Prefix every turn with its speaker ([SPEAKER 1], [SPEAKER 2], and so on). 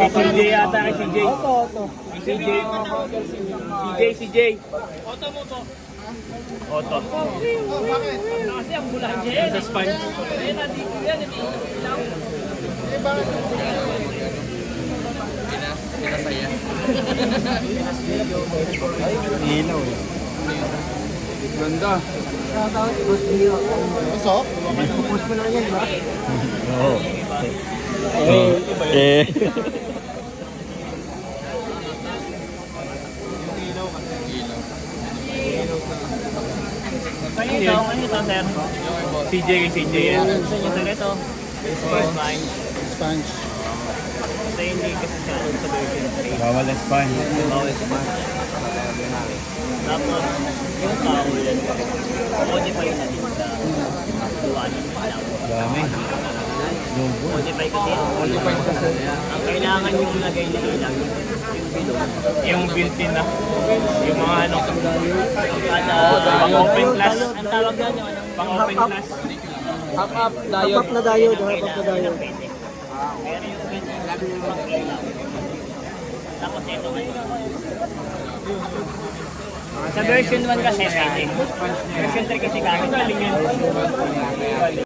[SPEAKER 1] CJ yata kay CJ.
[SPEAKER 2] Auto.
[SPEAKER 1] CJ. CJ. Auto mo to. Auto. Kasi ang bulan niya. Sa sponge. Ayun na, dito yan.
[SPEAKER 3] Ilaw eh. Ganda.
[SPEAKER 2] Gusto? Pupus mo lang yan, di ba?
[SPEAKER 3] Oo. Eh.
[SPEAKER 1] Kanito, sir. CJ kay CJ yan. Ito nito. Sponge.
[SPEAKER 2] Sponge.
[SPEAKER 1] Ito hindi kasi siya sa version 3.
[SPEAKER 3] Bawal na sponge.
[SPEAKER 1] Bawal sponge. Tapos, yung towel, modify na din sa gawa ng palaw.
[SPEAKER 3] Dami. Logo.
[SPEAKER 1] Modify kasi ang kailangan yung lagay na ilang yung built-in na yung mga ano pang open class ang tawag yan yung ano pang open class
[SPEAKER 2] Hap-up na diode.
[SPEAKER 1] pero yung built-in pang ilaw tapos ito sa version 1 kasi pwede version 3 kasi kahit galing yun